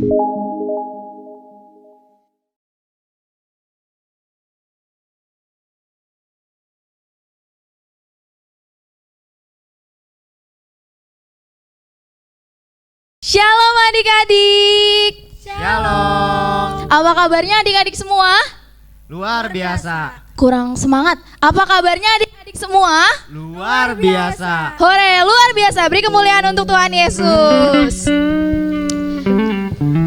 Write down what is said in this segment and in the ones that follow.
Shalom adik-adik. Shalom. Apa kabarnya adik-adik semua? Luar biasa. Kurang semangat. Apa kabarnya adik-adik semua? Luar biasa. Hore, luar biasa. Beri kemuliaan untuk Tuhan Yesus.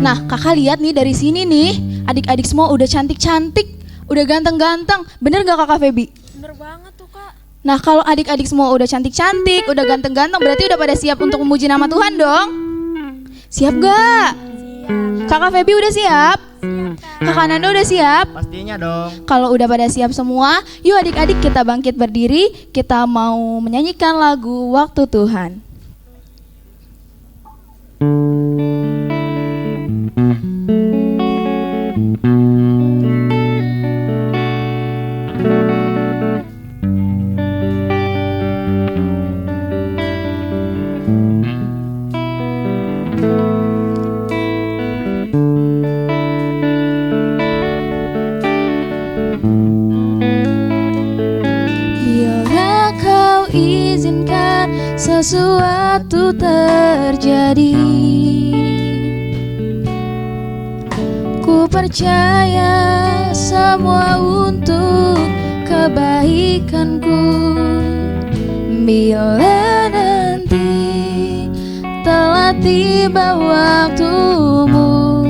Nah, kakak lihat nih dari sini nih, adik-adik semua udah cantik-cantik, udah ganteng-ganteng. Bener gak kakak Feby? Bener banget tuh kak. Nah, kalau adik-adik semua udah cantik-cantik, udah ganteng-ganteng, berarti udah pada siap untuk memuji nama Tuhan dong? Siap gak? Kakak Feby udah siap? Kakak Nando udah siap? Pastinya dong. Kalau udah pada siap semua, yuk adik-adik kita bangkit berdiri. Kita mau menyanyikan lagu Waktu Tuhan. Sesuatu terjadi, ku percaya semua untuk kebaikanku. Bila nanti telah tiba waktumu,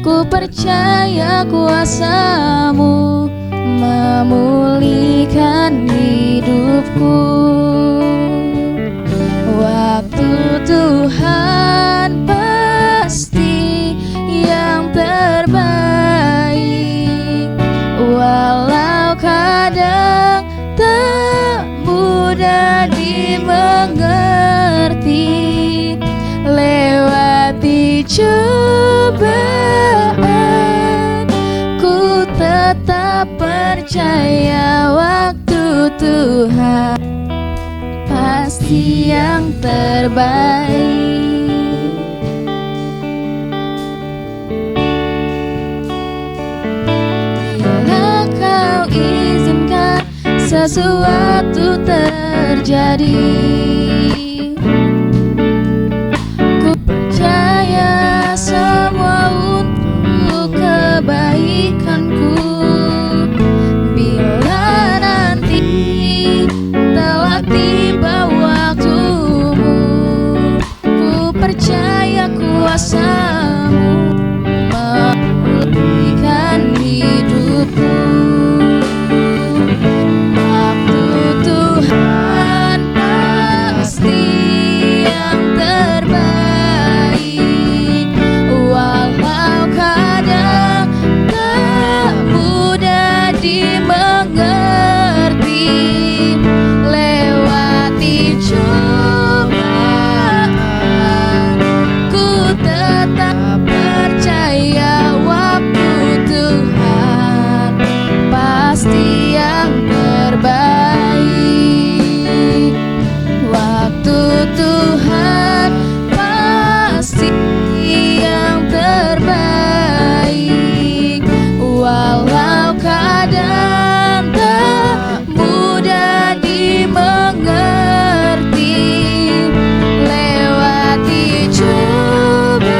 ku percaya kuasa-Mu memulihkan hidupku. Waktu Tuhan pasti yang terbaik, walau kadang tak mudah dimengerti. Lewati cobaan, ku tetap percaya waktu Tuhan pasti yang terbaik. Bila Kau izinkan sesuatu terjadi, ku percaya semua untuk kebaikanku. Bila nanti telah tiba waktumu, ku percaya kuasa-Mu memulihkan hidupku. Waktu Tuhan pasti yang terbaik, walau kadang tak mudah dimengerti. Lewati cobaan, ku tetap percaya waktu Tuhan pasti yang terbaik. Waktu Tuhan pasti yang terbaik, walau kadang tak mudah dimengerti. Lewati cobaan,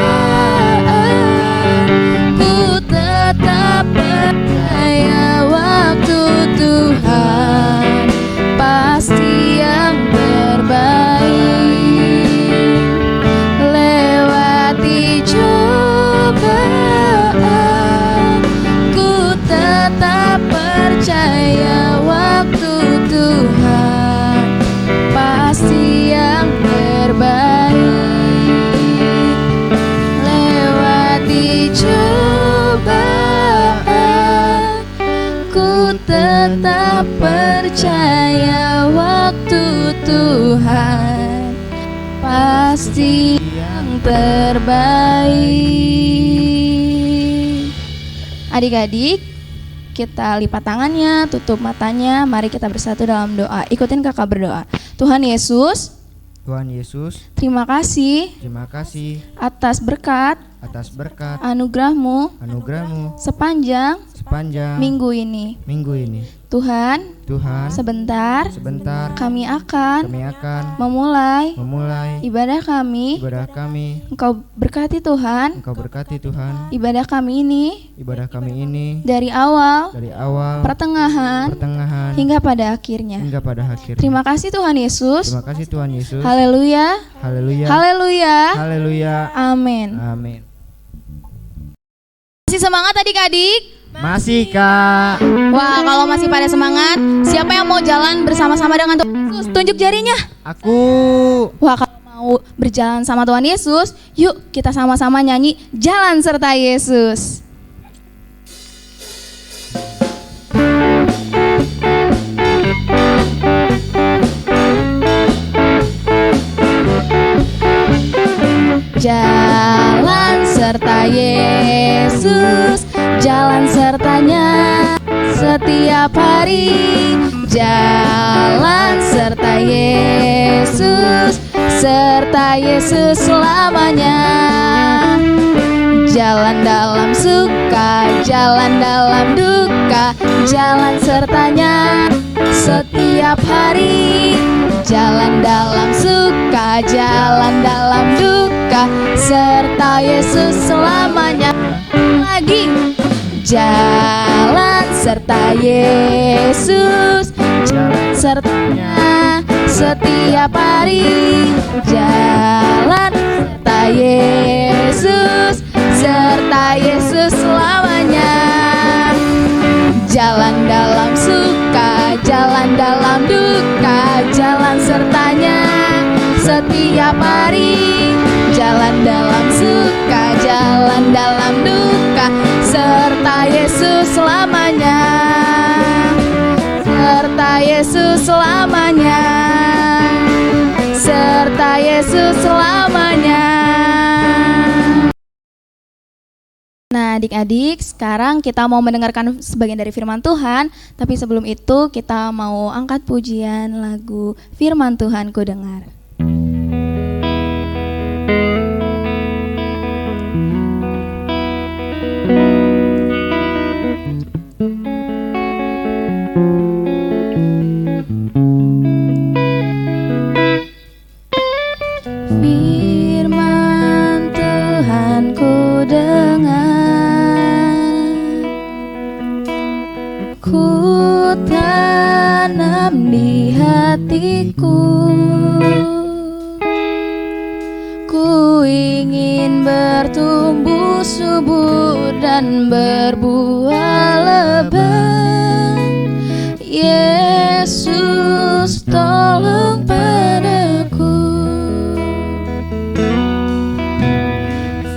ku tetap percaya waktu Tuhan pasti yang terbaik. Lewati cobaan, ku tetap percaya waktu Tuhan pasti yang terbaik. Lewati cobaan, ku tetap percaya waktu Tuhan pasti yang terbaik. Adik-adik, kita lipat tangannya, tutup matanya, mari kita bersatu dalam doa. Ikutin kakak berdoa. Tuhan Yesus, Tuhan Yesus, terima kasih terima kasih atas berkat atas berkat anugerahmu anugerahmu sepanjang sepanjang minggu ini. Tuhan, Tuhan, sebentar sebentar kami akan kami akan memulai memulai ibadah kami. ibadah kami. Engkau berkati Tuhan Engkau berkati Tuhan ibadah kami ini ibadah kami ini dari awal, dari awal, pertengahan, pertengahan, hingga pada akhirnya. hingga pada akhir. Terima kasih Tuhan Yesus. Terima kasih Tuhan Yesus. Haleluya. Haleluya. Haleluya. Haleluya. Amin. Amin. Masih semangat adik-adik? Masih Kak. Wah, kalau masih pada semangat, siapa yang mau jalan bersama-sama dengan Tuhan Yesus? Tunjuk jarinya. Aku. Wah, kalau mau berjalan sama Tuhan Yesus, yuk kita sama-sama nyanyi Jalan Serta Yesus. Jalan serta Yesus, jalan sertanya setiap hari. Jalan serta Yesus, serta Yesus selamanya. Jalan dalam suka, jalan dalam duka, jalan sertanya setiap hari. Jalan dalam suka, jalan dalam duka, serta Yesus selamanya. Lagi jalan serta Yesus, jalan sertanya setiap hari. Jalan serta Yesus, serta Yesus selamanya. Jalan dalam suka, jalan dalam duka, jalan sertanya setiap hari. Jalan dalam suka, jalan dalam duka, serta Yesus selamanya. Serta Yesus selamanya. Serta Yesus selamanya. Nah, adik-adik, sekarang kita mau mendengarkan sebagian dari firman Tuhan. Tapi sebelum itu kita mau angkat pujian lagu Firman Tuhan Ku Dengar. Firman Tuhan ku dengar, ku tanam di hatiku. Ku ingin bertumbuh subur dan berbuah lebat. Yesus tolong padaku.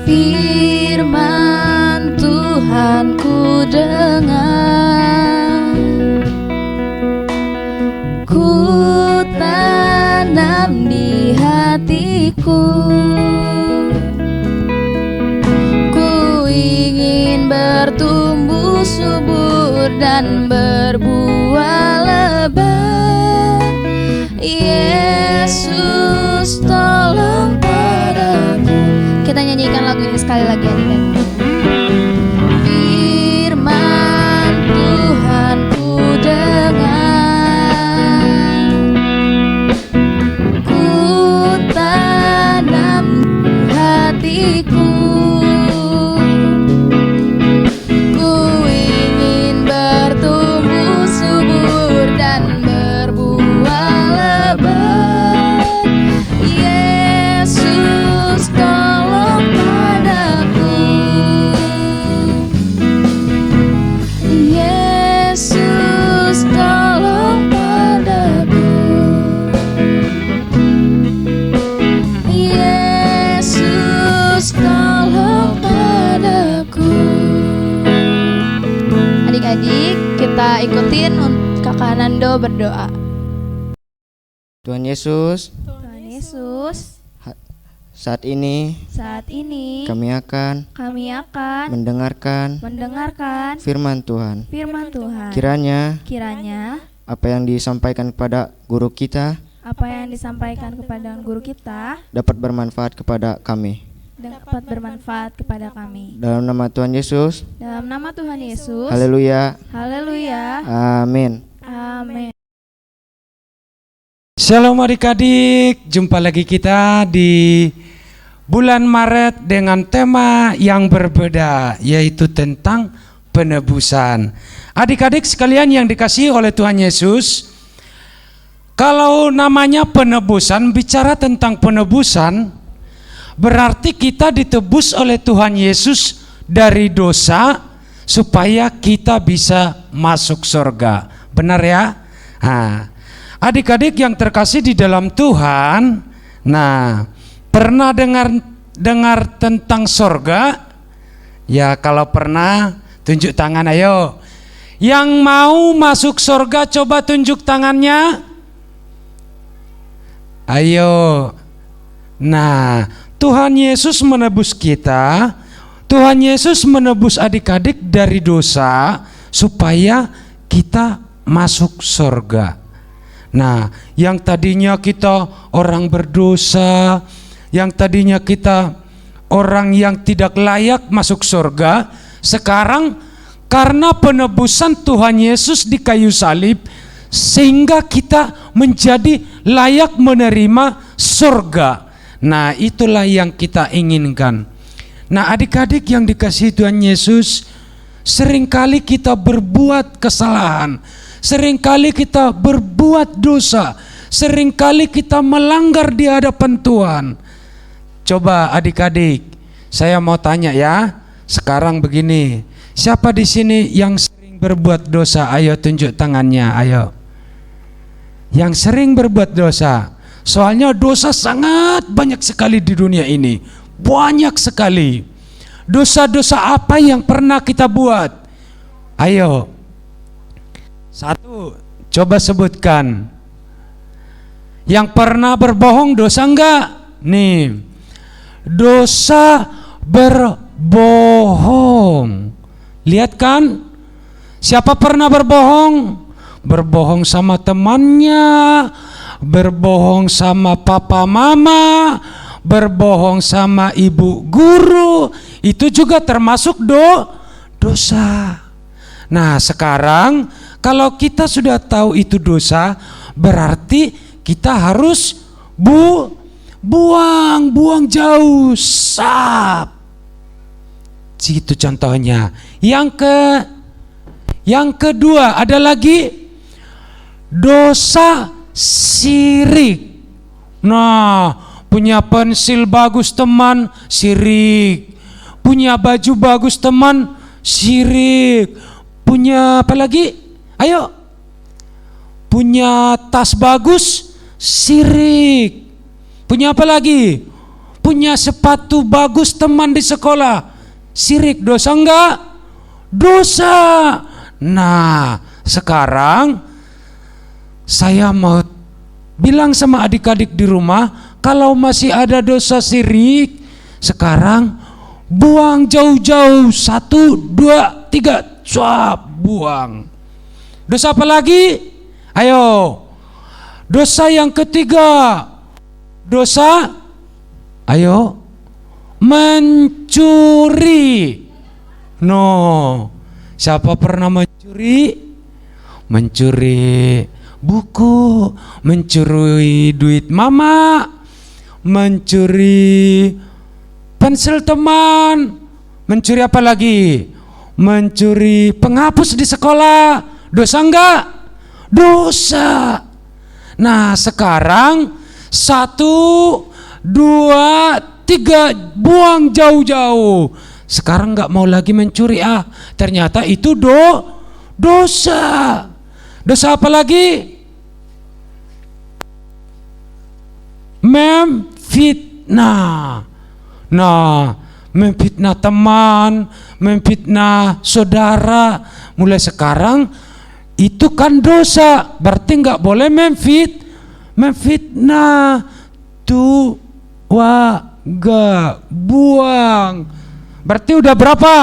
Firman Tuhan ku dengar, ku tanam di hatiku. Ku ingin bertumbuh subur dan berbuah lebat. Yesus tolong padaku. Kita nyanyikan lagu ini sekali lagi adik-adik. Firman Tuhan ku dengar, ku tanam di hatiku. Ku ingin bertumbuh subur dan berbuah lebat. Yesus tolong padaku. Yesus tolong padaku. Yesus tolong padaku. Adik-adik, kita ikutin Kakak Nando berdoa. Tuhan Yesus, Tuhan Yesus, saat ini saat ini kami akan mendengarkan firman Tuhan. firman Tuhan. Kiranya Kiranya apa yang disampaikan kepada guru kita apa yang disampaikan kepada guru kita dapat bermanfaat kepada kami. dapat bermanfaat kepada kami. Dalam nama Tuhan Yesus. Dalam nama Tuhan Yesus. Haleluya. Haleluya. Amin. Amin. Shalom adik-adik, jumpa lagi kita di bulan Maret dengan tema yang berbeda, yaitu tentang penebusan. Adik-adik sekalian yang dikasihi oleh Tuhan Yesus, kalau namanya penebusan, bicara tentang penebusan, berarti kita ditebus oleh Tuhan Yesus dari dosa supaya kita bisa masuk surga. Benar ya? Nah, adik-adik yang terkasih di dalam Tuhan, nah, pernah dengar tentang surga? Ya, kalau pernah tunjuk tangan ayo. Yang mau masuk surga coba tunjuk tangannya. Ayo. Nah, Tuhan Yesus menebus kita. Tuhan Yesus menebus adik-adik dari dosa supaya kita masuk surga. Nah, yang tadinya kita orang berdosa, yang tadinya kita orang yang tidak layak masuk surga, sekarang karena penebusan Tuhan Yesus di kayu salib, sehingga kita menjadi layak menerima surga. Nah, itulah yang kita inginkan. Nah, adik-adik yang dikasihi Tuhan Yesus, seringkali kita berbuat kesalahan, seringkali kita berbuat dosa, seringkali kita melanggar di hadapan Tuhan. Coba adik-adik, saya mau tanya ya. Sekarang begini, siapa di sini yang sering berbuat dosa? Ayo tunjuk tangannya, ayo. Yang sering berbuat dosa. Soalnya dosa sangat banyak sekali di dunia ini. Banyak sekali. Dosa-dosa apa yang pernah kita buat? Ayo. Satu, coba sebutkan. Yang pernah berbohong dosa enggak? Nih, dosa berbohong. Lihat kan? Siapa pernah berbohong? Berbohong sama temannya, berbohong sama papa mama, berbohong sama ibu guru. Itu juga termasuk dosa. Nah, sekarang kalau kita sudah tahu itu dosa, berarti kita harus buang jauh, sap. Itu contohnya. Yang kedua ada lagi dosa sirik. Nah, punya pensil bagus teman, sirik. Punya baju bagus teman, sirik. Punya apa lagi? Ayo. Punya tas bagus, sirik. Punya apa lagi? Punya sepatu bagus teman di sekolah, sirik. Dosa enggak? Dosa. Nah, sekarang saya mau bilang sama adik-adik di rumah, kalau masih ada dosa sirik, sekarang buang jauh-jauh. 1, 2, 3, cuap, buang. Dosa apa lagi? Ayo. Dosa yang ketiga. Dosa, ayo, mencuri. No, siapa pernah mencuri? Mencuri buku, mencuri duit mama, mencuri pensil teman, mencuri apa lagi? Mencuri penghapus di sekolah. Dosa enggak? Dosa. Nah, sekarang 1, 2, 3, buang jauh-jauh. Sekarang enggak mau lagi mencuri. Ternyata itu dosa. Dosa apa lagi? Memfitnah. Nah, memfitnah teman, memfitnah saudara. Mulai sekarang itu kan dosa. Berarti enggak boleh memfitnah. Tuh, buang. Berarti udah berapa?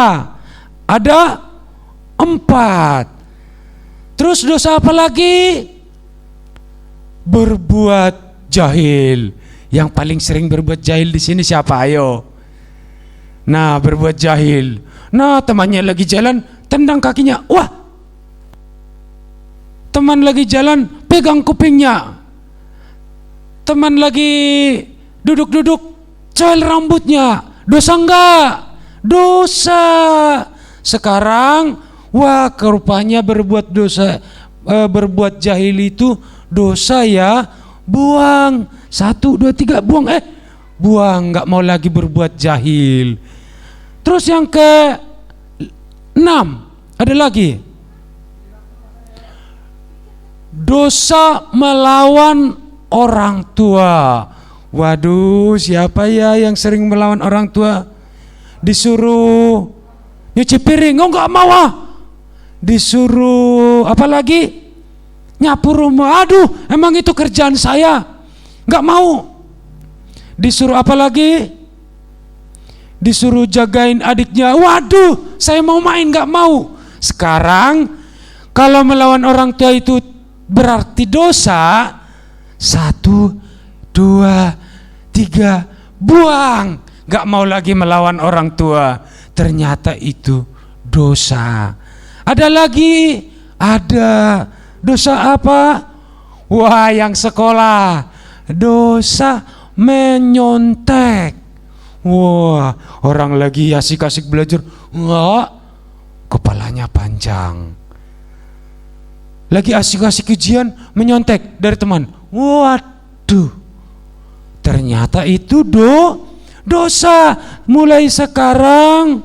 Ada 4. Terus dosa apa lagi? Berbuat jahil. Yang paling sering berbuat jahil di sini siapa? Ayo. Nah, berbuat jahil. Nah, temannya lagi jalan, tendang kakinya. Wah, teman lagi jalan, pegang kupingnya. Teman lagi duduk-duduk, coel rambutnya. Dosa enggak? Dosa. Sekarang, wah, rupanya berbuat dosa, berbuat jahil itu dosa ya. Buang. 1, 2, 3, buang. Buang, enggak mau lagi berbuat jahil. Terus yang ke-6 ada lagi. Dosa melawan orang tua. Waduh, siapa ya yang sering melawan orang tua? Disuruh nyuci piring, oh enggak mau ah. Disuruh apa lagi? Nyapu rumah, aduh emang itu kerjaan saya, enggak mau. Disuruh apa lagi? Disuruh jagain adiknya, waduh saya mau main, enggak mau. Sekarang kalau melawan orang tua itu berarti dosa, 1, 2, 3, buang. Gak mau lagi melawan orang tua. Ternyata itu dosa. Ada lagi, ada dosa apa? Wah, yang sekolah, dosa menyontek. Wah, orang lagi asik-asik belajar, enggak, kepalanya panjang. Lagi asik-asik ujian, menyontek dari teman. Waduh, ternyata itu dosa. Mulai sekarang,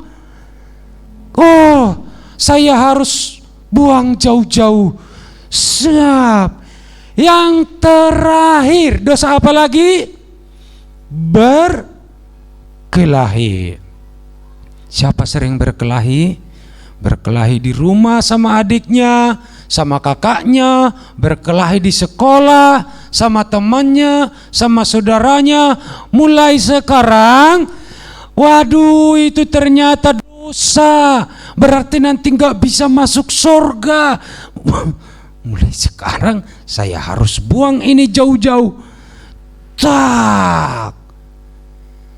oh, saya harus buang jauh-jauh. Siap. Yang terakhir, dosa apa lagi? Berkelahi. Siapa sering berkelahi? Berkelahi di rumah sama adiknya, sama kakaknya, berkelahi di sekolah, sama temannya, sama saudaranya. Mulai sekarang, waduh, itu ternyata dosa, berarti nanti gak bisa masuk surga. Mulai sekarang saya harus buang ini jauh-jauh. Tak,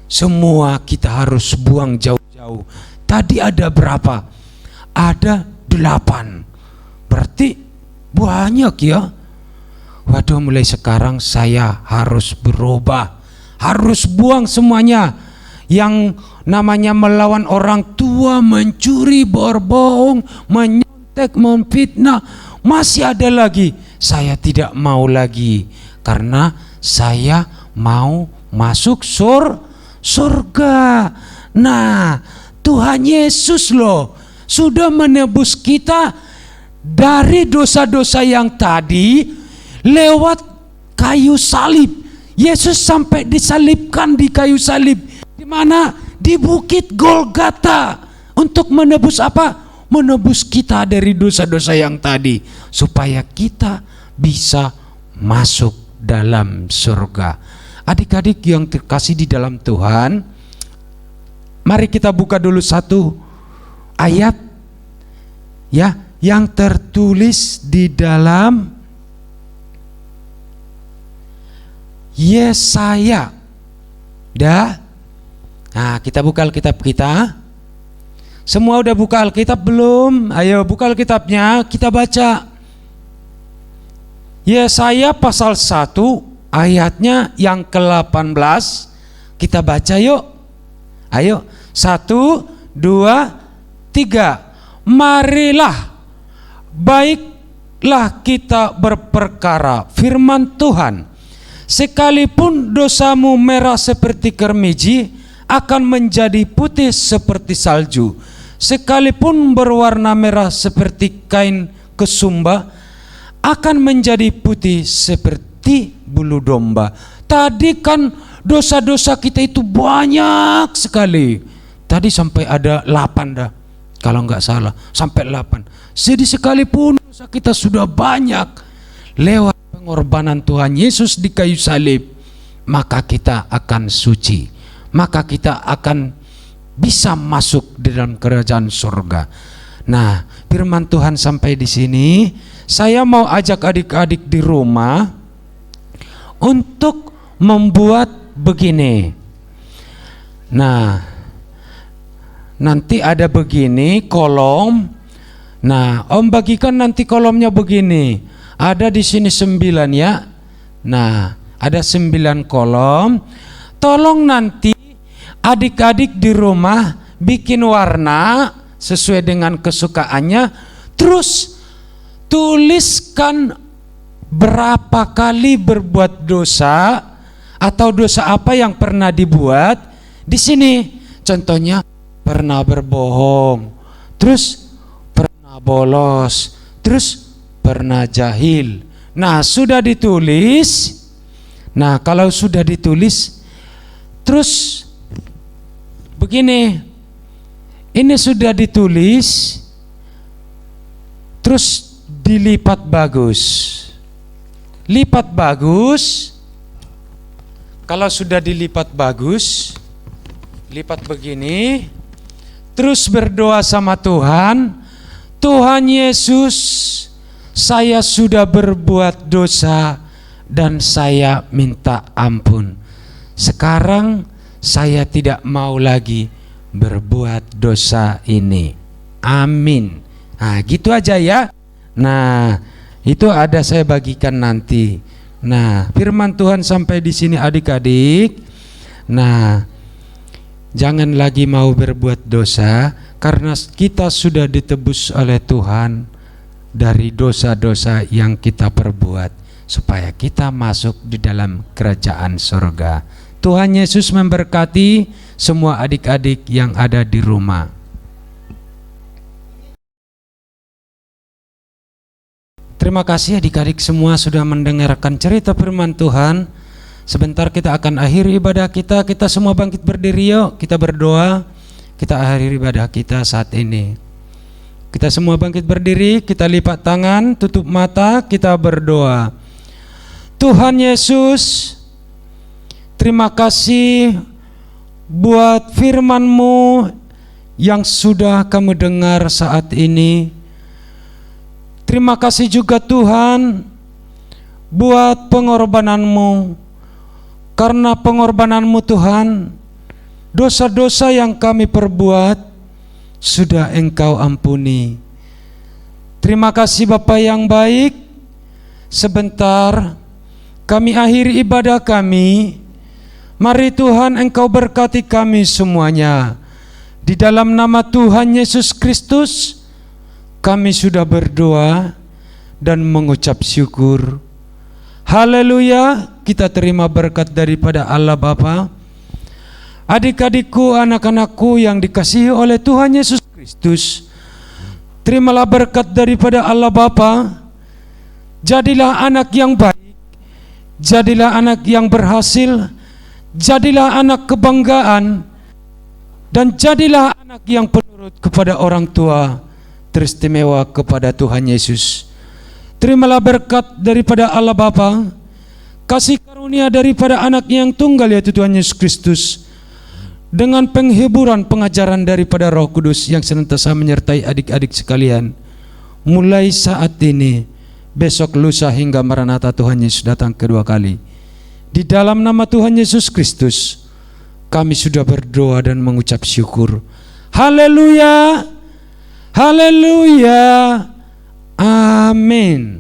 semua kita harus buang jauh-jauh. Tadi ada berapa? Ada 8. Berarti banyak ya. Waduh, mulai sekarang saya harus berubah, harus buang semuanya. Yang namanya melawan orang tua, mencuri, berbohong, menyontek, memfitnah, masih ada lagi. Saya tidak mau lagi, karena saya mau masuk surga. Nah, Tuhan Yesus loh sudah menebus kita dari dosa-dosa yang tadi lewat kayu salib. Yesus sampai disalibkan di kayu salib. Di mana? Di Bukit Golgata. Untuk menebus apa? Menebus kita dari dosa-dosa yang tadi, supaya kita bisa masuk dalam surga. Adik-adik yang terkasih di dalam Tuhan, mari kita buka dulu satu ayat ya yang tertulis di dalam Yesaya. Dah? Nah, kita buka Alkitab kita. Semua udah buka Alkitab belum? Ayo buka Alkitabnya, kita baca. Yesaya pasal 1 ayatnya yang ke-18. Kita baca yuk. Ayo, 1, 2, 3. Marilah, baiklah kita berperkara firman Tuhan. Sekalipun dosamu merah seperti kermiji, akan menjadi putih seperti salju. Sekalipun berwarna merah seperti kain kesumba, akan menjadi putih seperti bulu domba. Tadi kan dosa-dosa kita itu banyak sekali. Tadi sampai ada 8 dah, kalau nggak salah, sampai 8. Jadi sekalipun dosa kita sudah banyak, lewat pengorbanan Tuhan Yesus di kayu salib, maka kita akan suci, maka kita akan bisa masuk di dalam kerajaan surga. Nah, firman Tuhan sampai di sini. Saya mau ajak adik-adik di rumah untuk membuat begini. Nah, nanti ada begini kolom. Nah, Om bagikan nanti kolomnya begini. Ada di sini 9 ya. Nah, ada 9 kolom. Tolong nanti adik-adik di rumah bikin warna sesuai dengan kesukaannya. Terus tuliskan berapa kali berbuat dosa atau dosa apa yang pernah dibuat. Di sini contohnya pernah berbohong, terus pernah bolos, terus pernah jahil. Nah, sudah ditulis. Nah, kalau sudah ditulis, terus begini, ini sudah ditulis, terus dilipat bagus. Lipat bagus. Kalau sudah dilipat bagus, lipat begini, terus berdoa sama Tuhan. Tuhan Yesus, saya sudah berbuat dosa dan saya minta ampun. Sekarang saya tidak mau lagi berbuat dosa ini. Amin. Nah, gitu aja ya. Nah, itu ada saya bagikan nanti. Nah, firman Tuhan sampai di sini adik-adik. Nah, jangan lagi mau berbuat dosa, karena kita sudah ditebus oleh Tuhan dari dosa-dosa yang kita perbuat, supaya kita masuk di dalam kerajaan surga. Tuhan Yesus memberkati semua adik-adik yang ada di rumah. Terima kasih adik-adik semua sudah mendengarkan cerita firman Tuhan. Sebentar kita akan akhiri ibadah kita. Kita semua bangkit berdiri yuk. Kita berdoa. Kita akhiri ibadah kita saat ini. Kita semua bangkit berdiri. Kita lipat tangan, tutup mata, kita berdoa. Tuhan Yesus, terima kasih buat firman-Mu yang sudah kami dengar saat ini. Terima kasih juga Tuhan buat pengorbanan-Mu. Karena pengorbanan-Mu Tuhan, dosa-dosa yang kami perbuat sudah Engkau ampuni. Terima kasih Bapa yang baik. Sebentar kami akhiri ibadah kami. Mari Tuhan Engkau berkati kami semuanya. Di dalam nama Tuhan Yesus Kristus kami sudah berdoa dan mengucap syukur. Haleluya, kita terima berkat daripada Allah Bapa. Adik-adikku, anak-anakku yang dikasihi oleh Tuhan Yesus Kristus, terimalah berkat daripada Allah Bapa. Jadilah anak yang baik, jadilah anak yang berhasil, jadilah anak kebanggaan, dan jadilah anak yang penurut kepada orang tua, teristimewa kepada Tuhan Yesus. Terimalah berkat daripada Allah Bapa, kasih karunia daripada anak yang tunggal yaitu Tuhan Yesus Kristus, dengan penghiburan pengajaran daripada Roh Kudus yang senantiasa menyertai adik-adik sekalian, mulai saat ini, besok, lusa, hingga Maranatha Tuhan Yesus datang kedua kali. Di dalam nama Tuhan Yesus Kristus kami sudah berdoa dan mengucap syukur. Haleluya. Haleluya. Amin.